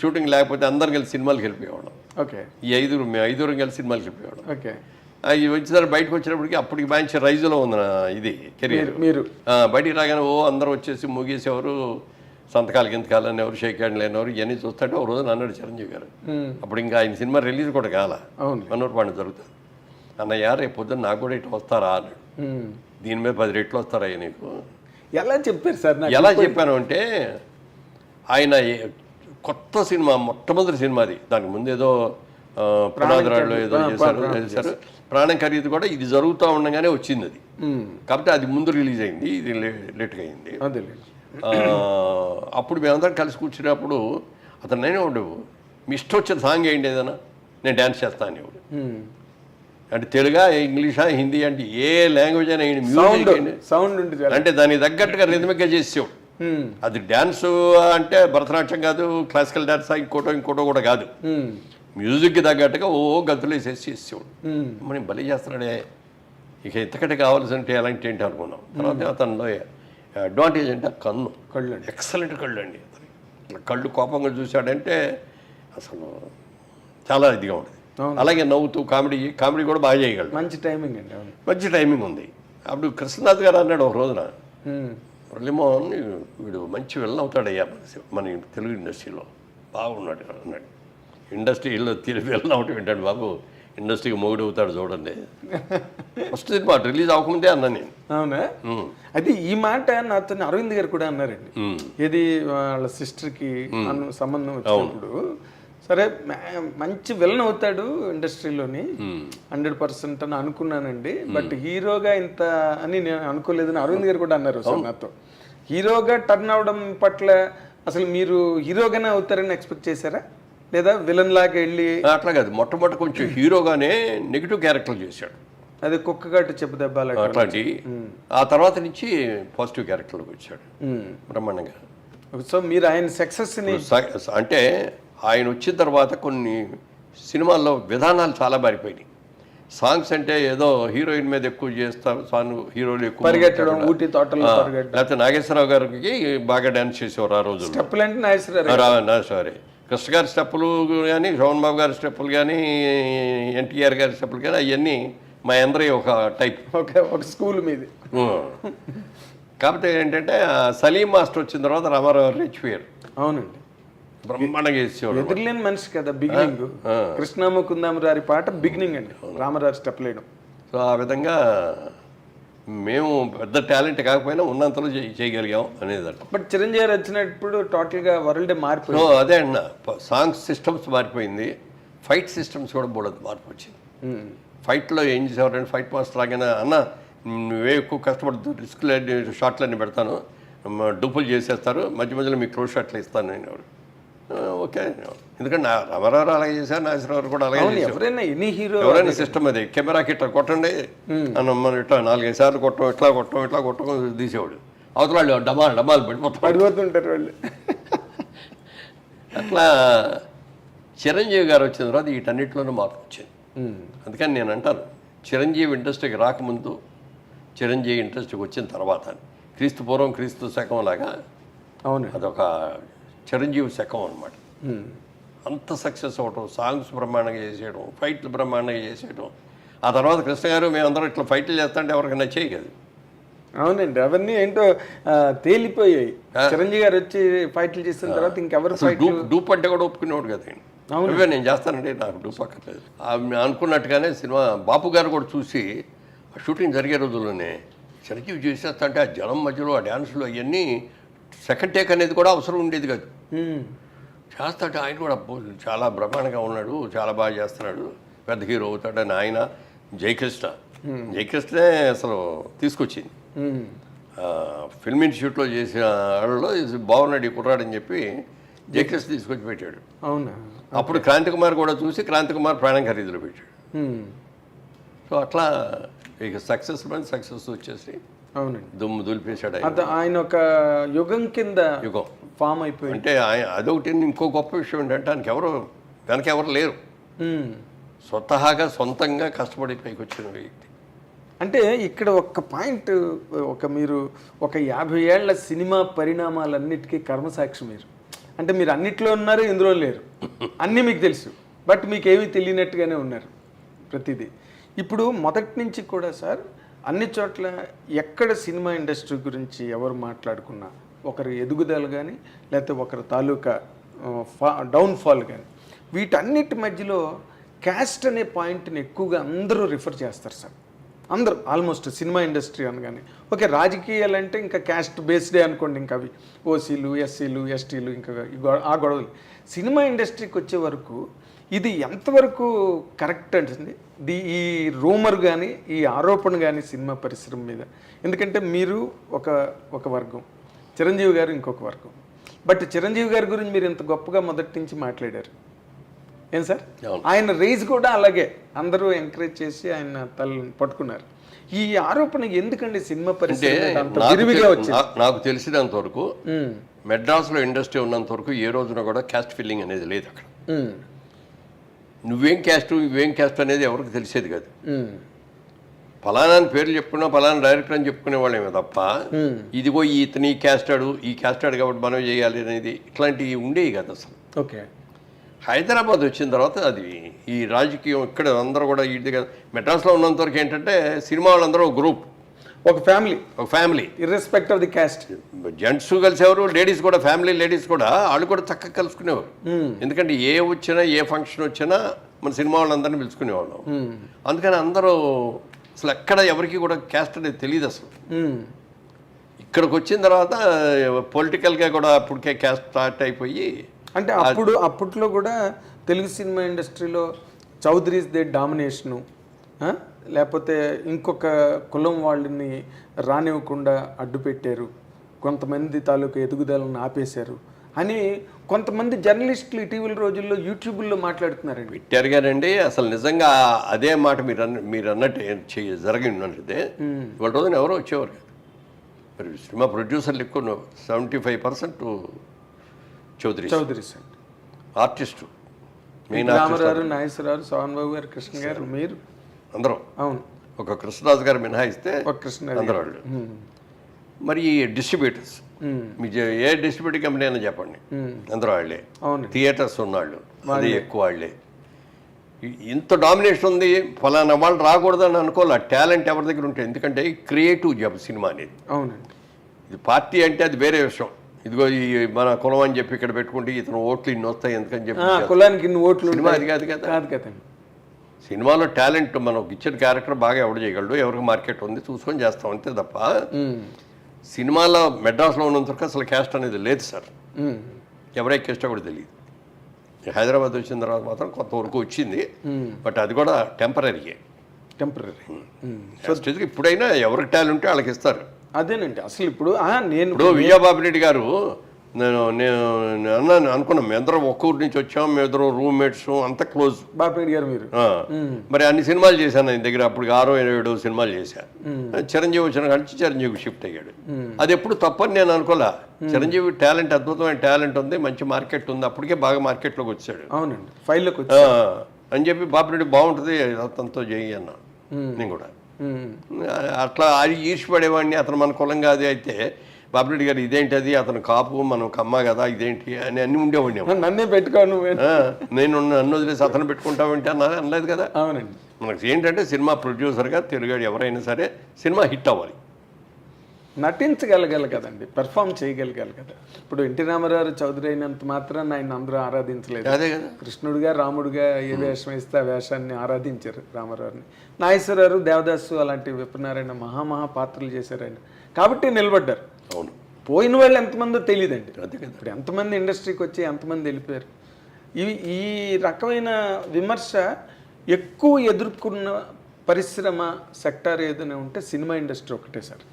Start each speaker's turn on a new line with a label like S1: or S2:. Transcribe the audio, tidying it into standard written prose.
S1: Shooting లేకపోతే అందరం కలిసి సినిమాలకు వెళ్ళిపోయేవాళ్ళం.
S2: ఓకే.
S1: ఈ మేము ఐదుగురం కలిసి సినిమాలకు వెళ్ళిపోయేవాళ్ళం.
S2: ఓకే.
S1: ఇది వచ్చిన బయటకు వచ్చినప్పటికి అప్పటికి మంచి రైజులో ఉంది నా ఇది కెరీర్.
S2: మీరు
S1: బయటికి రాగానే అందరూ వచ్చేసి ముగేసేవారు, సంతకాలు గింతకాలు అని ఎవరు షేక్ హ్యాండ్ లేనివారు, ఇవన్నీ చూస్తుంటే ఒక రోజు అన్నాడు చిరంజీవి గారు. అప్పుడు ఇంకా ఆయన సినిమా రిలీజ్ కూడా కాల, మనోరు పాడిన జరుగుతుంది. అన్నయ్య రేపు పొద్దున్న నాకు కూడా ఇటు వస్తారా అన్నాడు. దీని మీద 10 రెట్లు వస్తారా నీకు?
S2: ఎలా చెప్పారు సార్?
S1: ఎలా చెప్పాను అంటే, ఆయన కొత్త సినిమా, మొట్టమొదటి సినిమాది, దానికి ముందు ఏదో పునాదిరాళ్ళు ఏదో చేశారు. ప్రాణం ఖరీదు కూడా ఇది జరుగుతూ ఉండగానే వచ్చింది అది. కాబట్టి అది ముందు రిలీజ్ అయింది, ఇది లేట్గా అయింది. అప్పుడు మేమందరం కలిసి కూర్చున్నప్పుడు అతను నేనే ఉండవు, మీ ఇష్టం వచ్చిన సాంగ్ ఏంటి ఏదైనా, నేను డ్యాన్స్ చేస్తాను ఇవ్వడు. అంటే తెలుగా, ఇంగ్లీషా, హిందీ, అంటే ఏ లాంగ్వేజ్ అయినా మ్యూజిక్
S2: సౌండ్
S1: అంటే దానికి తగ్గట్టుగా రిథమిక్గా చేసేవాడు. అది డ్యాన్స్ అంటే భరతనాట్యం కాదు, క్లాసికల్ డ్యాన్స్ ఇంకోటో కూడా కాదు, మ్యూజిక్కి తగ్గట్టుగా గంతులు వేసేసి చేసేవాడు. మనం బలి చేస్తున్నాడే, ఇక ఇంతకంటే కావాల్సింటే ఎలాంటి ఏంటి అనుకున్నాం. తర్వాత అతనిలో అడ్వాంటేజ్ అంటే కళ్ళు ఎక్సలెంట్ కళ్ళు అండి. అతని కళ్ళు కోపంగా చూశాడంటే అసలు చాలా ఇదిగా ఉంటుంది. అలాగే నవ్వుతూ కామెడీ కూడా బాగా చేయగలడు.
S2: మంచి టైమింగ్ అండి.
S1: మంచి టైమింగ్ ఉంది. అప్పుడు కృష్ణనాథ్ గారు అన్నాడు ఒక రోజున, మురళీమోహన్ వీడు మంచి విలన్ అవుతాడయ్యా మన తెలుగు ఇండస్ట్రీలో, బాగున్నాడు అన్నాడు. ఇండస్ట్రీలో విలన్ అవటం ఏంటంటే బాబు, ఇండస్ట్రీకి మొగుడు అవుతాడు చూడండి. ఫస్ట్ సినిమా రిలీజ్ అవ్వకముందే అన్నా నేను.
S2: అవునా? అయితే ఈ మాట నాతో అరవింద్ గారు కూడా అన్నారండి. ఇది వాళ్ళ సిస్టర్కి సంబంధం వచ్చినప్పుడు, సరే మంచి విలన్ అవుతాడు ఇండస్ట్రీలోని 100% అని అనుకున్నానండి, బట్ హీరోగా ఇంత అని నేను అనుకోలేదని అరవింద్ గారు కూడా అన్నారు సార్ నాతో. హీరోగా టర్న్ అవడం పట్ల అసలు మీరు హీరోగానే అవుతారని ఎక్స్పెక్ట్ చేశారా, లేదా విలన్ లాగా వెళ్ళి?
S1: అట్లా కాదు, మొట్టమొదటి కొంచెం హీరోగానే నెగిటివ్ క్యారెక్టర్ చేశాడు.
S2: అదే కుక్కగాటు చెప్పు దెబ్బ
S1: అట్లాంటి. ఆ తర్వాత నుంచి పాజిటివ్ క్యారెక్టర్లోకి వచ్చాడు బ్రహ్మాండంగా.
S2: సో మీరు ఆయన సక్సెస్ని
S1: అంటే ఆయన వచ్చిన తర్వాత కొన్ని సినిమాల్లో విధానాలు చాలా మారిపోయినాయి. సాంగ్స్ అంటే ఏదో హీరోయిన్ మీద ఎక్కువ చేస్తారు, సాంగ్ హీరోలు ఎక్కువ
S2: పరిగెట్టడం, ఊటీ తోటలో
S1: లేకపోతే నాగేశ్వరరావు గారికి బాగా డ్యాన్స్ చేసేవారు ఆ రోజు.
S2: స్టెప్పులు అంటే నాగేశ్వరరావు,
S1: కృష్ణ గారి స్టెప్పులు కానీ, శోభన్ బాబు గారి స్టెప్పులు కానీ, ఎన్టీఆర్ గారి స్టెప్పులు కానీ, అవన్నీ మా అందరి ఒక టైప్,
S2: ఒక స్కూల్ మీద.
S1: కాకపోతే ఏంటంటే సలీం మాస్టర్ వచ్చిన తర్వాత రామారావు రెచ్చిపోయారు.
S2: అవునండి,
S1: బ్రహ్మాండంగా చేసేవాడు.
S2: ఎదురులేని మనిషి కదా బిగినింగ్. కృష్ణమ్మ కుందామరారి పాట బిగినింగ్ అండి, రామారావు స్టెప్ లేయడం.
S1: సో ఆ విధంగా మేము పెద్ద టాలెంట్ కాకపోయినా ఉన్నంతలో చేయగలిగాం అనేది అంట.
S2: బట్ చిరంజీవి వచ్చినప్పుడు టోటల్గా వరల్డ్ మారిపోయింది.
S1: అదే అన్న, సాంగ్స్ సిస్టమ్స్ మారిపోయింది, ఫైట్ సిస్టమ్స్ కూడా బోడదు మార్పు వచ్చింది. ఫైట్లో ఏం చేసేవారంటే, ఫైట్ మాస్టర్ లాగానే అన్న నువ్వే ఎక్కువ కష్టపడుతూ రిస్క్లన్నీ షార్ట్లన్నీ పెడతాను, డూపులు చేసేస్తారు, మధ్య మధ్యలో మీకు క్లోజ్ షాట్లు ఇస్తాను నేను. ఓకే, ఎందుకంటే రామారావు అలాగే చేశారు, నాగేశ్వరరావు కూడా అలాగే చేశారు. ఎవరైనా సిస్టమ్ అది, కెమెరాకి ఇట్లా కొట్టండి అని మనం ఇట్లా 4-5 సార్లు కొట్టం, ఇట్లా కొట్టం తీసేవాడు. అవతల వాళ్ళు డమాలు
S2: పడిపోతుంటారు వాళ్ళు.
S1: అట్లా చిరంజీవి గారు వచ్చిన తర్వాత వీటన్నిటిలోనూ మార్పు వచ్చింది. అందుకని నేను అంటాను, చిరంజీవి ఇండస్ట్రీకి రాకముందు, చిరంజీవి ఇండస్ట్రీకి వచ్చిన తర్వాత, క్రీస్తు పూర్వం క్రీస్తు శకం లాగా
S2: అవును,
S1: అదొక చిరంజీవి శకం అనమాట. అంత సక్సెస్ అవ్వటం, సాంగ్స్ బ్రహ్మాండంగా చేసేయడం, ఫైట్లు బ్రహ్మాండంగా చేసేయడం. ఆ తర్వాత కృష్ణ గారు మేమందరం ఇట్లా ఫైట్లు చేస్తుంటే ఎవరికి నచ్చేయి కదా.
S2: అవునండి, అవన్నీ ఏంటో తేలిపోయాయి. చిరంజీవి గారు వచ్చి ఫైట్లు చేసిన తర్వాత ఇంకెవరు
S1: డూప్ అంటే కూడా ఒప్పుకునేవాడు కదా. ఇవే నేను చేస్తానంటే నాకు డూప్ అక్కర్లేదు అనుకున్నట్టుగానే సినిమా బాపు గారు కూడా చూసి, షూటింగ్ జరిగే రోజుల్లోనే చిరంజీవి చేసేస్తా అంటే ఆ జనం మధ్యలో ఆ డ్యాన్సులు అవన్నీ సెకండ్ టేక్ అనేది కూడా అవసరం ఉండేది కాదు. చేస్తాడు ఆయన కూడా చాలా బ్రహ్మాండంగా ఉన్నాడు, చాలా బాగా చేస్తున్నాడు, పెద్ద హీరో అవుతాడని ఆయన. జయకృష్ణే అసలు తీసుకొచ్చింది. ఫిల్మ్ ఇన్స్టిట్యూట్లో చేసిన వాళ్ళలో బాగున్నాడు ఈ కుర్రాడని చెప్పి జయకృష్ణ తీసుకొచ్చి పెట్టాడు.
S2: అవునా?
S1: అప్పుడు క్రాంతి కుమార్ కూడా చూసి క్రాంతి కుమార్ ప్రాణం ఖరీదులో పెట్టాడు. సో అట్లా ఇక సక్సెస్ వచ్చేసి
S2: అవునండి
S1: దుమ్ము దులిపేశాడు.
S2: ఆయన ఒక యుగం కింద ఫామ్ అయిపోయి.
S1: అంటే అదొకటి. ఇంకో గొప్ప విషయం ఏంటంటే ఆయనకి వెనక ఎవరు లేరు, సొంతంగా కష్టపడి పైకి వచ్చిన వ్యక్తి.
S2: అంటే ఇక్కడ ఒక్క పాయింట్, మీరు ఒక 50 ఏళ్ల సినిమా పరిణామాలన్నిటికీ కర్మసాక్షి మీరు. అంటే మీరు అన్నిట్లో ఉన్నారు, ఇందులో లేరు, అన్నీ మీకు తెలుసు, బట్ మీకు ఏమీ తెలియనట్టుగానే ఉన్నారు ప్రతిదీ. ఇప్పుడు మొదటి నుంచి కూడా సార్ అన్ని చోట్ల ఎక్కడ సినిమా ఇండస్ట్రీ గురించి ఎవరు మాట్లాడుకున్నా ఒకరి ఎదుగుదల కానీ లేకపోతే ఒకరి తాలూకా డౌన్ఫాల్ కానీ వీటన్నిటి మధ్యలో క్యాస్ట్ అనే పాయింట్ని ఎక్కువగా అందరూ రిఫర్ చేస్తారు సార్. అందరూ ఆల్మోస్ట్ సినిమా ఇండస్ట్రీ అనగానే ఓకే, రాజకీయాలు అంటే ఇంకా క్యాస్ట్ బేస్డే అనుకోండి, ఇంకా అవి ఓసీలు, ఎస్సీలు, ఎస్టీలు, ఇంకా ఆ గొడవలు. సినిమా ఇండస్ట్రీకి వచ్చే వరకు ఇది ఎంతవరకు కరెక్ట్ అంటుంది ఈ రూమర్ కానీ ఈ ఆరోపణ కానీ సినిమా పరిశ్రమ మీద? ఎందుకంటే మీరు ఒక వర్గం, చిరంజీవి గారు ఇంకొక వర్గం. బట్ చిరంజీవి గారి గురించి మీరు ఇంత గొప్పగా మొదటి నుంచి మాట్లాడారు ఏం సార్? ఆయన రేజ్ కూడా అలాగే అందరూ ఎంకరేజ్ చేసి ఆయన తలని పట్టుకున్నారు. ఈ ఆరోపణ ఎందుకండి సినిమా పరిస్థితి?
S1: నాకు తెలిసినంత వరకు మెడ్రాస్లో ఇండస్ట్రీ ఉన్నంత వరకు ఏ రోజున కూడా క్యాస్ట్ ఫీలింగ్ అనేది లేదు అక్కడ. నువ్వేం క్యాస్ట్ ఇవేం క్యాస్ట్ అనేది ఎవరికి తెలిసేది కాదు. ఫలానా పేర్లు చెప్పుకున్నా ఫలానా డైరెక్టర్ అని చెప్పుకునే వాళ్ళేమే తప్ప ఇదిగో ఇతని క్యాస్టాడు ఈ క్యాస్టాడు కాబట్టి మనం చేయాలి అనేది ఇట్లాంటివి ఉండేవి కదా అసలు.
S2: ఓకే,
S1: హైదరాబాద్ వచ్చిన తర్వాత అది ఈ రాజకీయం ఇక్కడ అందరూ కూడా ఇది కదా. మెడ్రాస్లో ఉన్నంత వరకు ఏంటంటే సినిమా వాళ్ళందరూ ఒక గ్రూప్, ఒక family
S2: irrespective of the caste.
S1: Gents కలిసేవారు, లేడీస్ కూడా, ఫ్యామిలీ లేడీస్ కూడా వాళ్ళు కూడా చక్కగా కలుసుకునేవారు. ఎందుకంటే ఏ వచ్చినా ఏ ఫంక్షన్ వచ్చినా మన సినిమా వాళ్ళందరినీ పిలుచుకునేవాళ్ళం. అందుకని అందరూ అసలు ఎక్కడ ఎవరికి కూడా క్యాస్ట్ అనేది తెలియదు అసలు. ఇక్కడికి వచ్చిన తర్వాత పొలిటికల్గా కూడా అప్పటికే క్యాస్ట్ స్టార్ట్ అయిపోయి,
S2: అంటే అప్పట్లో కూడా తెలుగు సినిమా ఇండస్ట్రీలో చౌదరీస్ దే డామినేషను, లేకపోతే ఇంకొక కులం వాళ్ళని రానివ్వకుండా అడ్డు పెట్టారు, కొంతమంది తాలూకు ఎదుగుదలను ఆపేశారు అని కొంతమంది జర్నలిస్టులు ఇటీవల రోజుల్లో యూట్యూబ్లో మాట్లాడుతున్నారండి.
S1: పెట్టారు గారండి. అసలు నిజంగా అదే మాట మీరు అన్నట్టు జరిగినట్టే ఇవాళ రోజున ఎవరో వచ్చేవారు కాదు. మరి సినిమా ప్రొడ్యూసర్లు ఎక్కువ 75% చౌదరీస్ ఆర్టిస్టు,
S2: రామారావు, నాగేశ్వరరావు, సోహన్ బాబు గారు, కృష్ణ గారు, మీరు
S1: అందరూ.
S2: అవును,
S1: ఒక కృష్ణరాజు గారు మినహాయిస్తే
S2: కృష్ణ
S1: అందరూ వాళ్ళు. మరి డిస్ట్రిబ్యూటర్స్, మీకు ఏ డిస్ట్రిబ్యూటర్ కంపెనీ అయినా చెప్పండి, అందరూ వాళ్ళే. థియేటర్స్ ఉన్నాళ్ళు అది ఎక్కువ వాళ్ళే. ఇంత డామినేషన్ ఉంది, ఫలానా వాళ్ళు రాకూడదని అనుకోవాలి. టాలెంట్ ఎవరి దగ్గర ఉంటుంది, ఎందుకంటే క్రియేటివ్ జాబ్ సినిమా అనేది.
S2: అవునండి.
S1: ఇది పార్టీ అంటే అది వేరే విషయం. ఇదిగో ఈ మన కులం అని చెప్పి ఇక్కడ పెట్టుకుంటే ఇతను ఓట్లు ఇన్ని వస్తాయి ఎందుకని చెప్పి
S2: కులానికి ఇన్ని ఓట్లు,
S1: సినిమా అది కాదు కదా. సినిమాలో టాలెంట్ మనం ఇచ్చిన క్యారెక్టర్ బాగా ఎవడు చేయగలడు, ఎవరికి మార్కెట్ ఉంది చూసుకొని చేస్తాం అంతే తప్ప సినిమాలో మెడ్రాస్లో ఉన్నంత వరకు అసలు క్యాస్ట్ అనేది లేదు సార్. ఎవరై క్యాస్టో కూడా తెలియదు. హైదరాబాద్ వచ్చిన తర్వాత మాత్రం కొంతవరకు వచ్చింది, బట్ అది కూడా టెంపరీ. ఇప్పుడైనా ఎవరికి టాలెంట్ ఉంటే వాళ్ళకి ఇస్తారు.
S2: అదేనండి అసలు ఇప్పుడు
S1: విజయబాబు రెడ్డి గారు నేను అన్నాను అనుకున్నాం, మేము అందరం ఒక్క ఊరి నుంచి వచ్చాం, మేము ఇద్దరు రూమ్మేట్స్, అంత క్లోజ్.
S2: బాపిరెడ్డి గారు మీరు
S1: మరి అన్ని సినిమాలు చేశాను ఆయన దగ్గర. అప్పుడు 6-7 సినిమాలు చేశాను. చిరంజీవి వచ్చిన కానీ చిరంజీవి షిఫ్ట్ అయ్యాడు. అది ఎప్పుడు తప్పని నేను అనుకోలే. చిరంజీవి టాలెంట్, అద్భుతమైన టాలెంట్ ఉంది, మంచి మార్కెట్ ఉంది, అప్పటికే బాగా మార్కెట్లోకి వచ్చాడు.
S2: అవునండి, ఫైల్లోకి
S1: అని చెప్పి బాపిరెడ్డి బాగుంటుంది అతనితో చేయి అన్నా నేను కూడా. అట్లా అది ఈర్చిపడేవాడిని. అతను మన కులం కాదు అయితే బాపిరెడ్డి గారు ఇదేంటి అది, అతను కాపు మనం కమ్మ కదా ఇదేంటి అని అన్ని ఉండేవాడిని.
S2: నన్నే పెట్టుకోను,
S1: నేను నన్ను వదిలేసి అతను పెట్టుకుంటామంటే అనలేదు కదా.
S2: అవునండి.
S1: మనకి ఏంటంటే సినిమా ప్రొడ్యూసర్గా తెలుగు ఎవరైనా సరే సినిమా హిట్ అవ్వాలి,
S2: నటించగలగాలి కదండి, పెర్ఫామ్ చేయగలగాలి కదా. ఇప్పుడు ఎన్టీ రామారావు చౌదరి అయినంత మాత్రాన్ని ఆయన అందరూ ఆరాధించలేదు.
S1: అదే కదా.
S2: కృష్ణుడిగా రాముడిగా ఏ వేషం వేస్తే ఆ వేషాన్ని ఆరాధించారు రామారావుని. నాగేశ్వరరావు, దేవదాసు అలాంటి విప్రనారాయణ మహా పాత్రలు చేశారు ఆయన, కాబట్టి నిలబడ్డారు.
S1: అవును,
S2: పోయిన వాళ్ళు ఎంతమందో తెలియదండి.
S1: అదే కదా.
S2: ఇప్పుడు ఎంతమంది ఇండస్ట్రీకి వచ్చి ఎంతమంది వెళ్ళిపోయారు. ఈ రకమైన విమర్శ ఎక్కువ ఎదుర్కొన్న పరిశ్రమ సెక్టార్ ఏదైనా ఉంటే సినిమా ఇండస్ట్రీ ఒకటే సార్.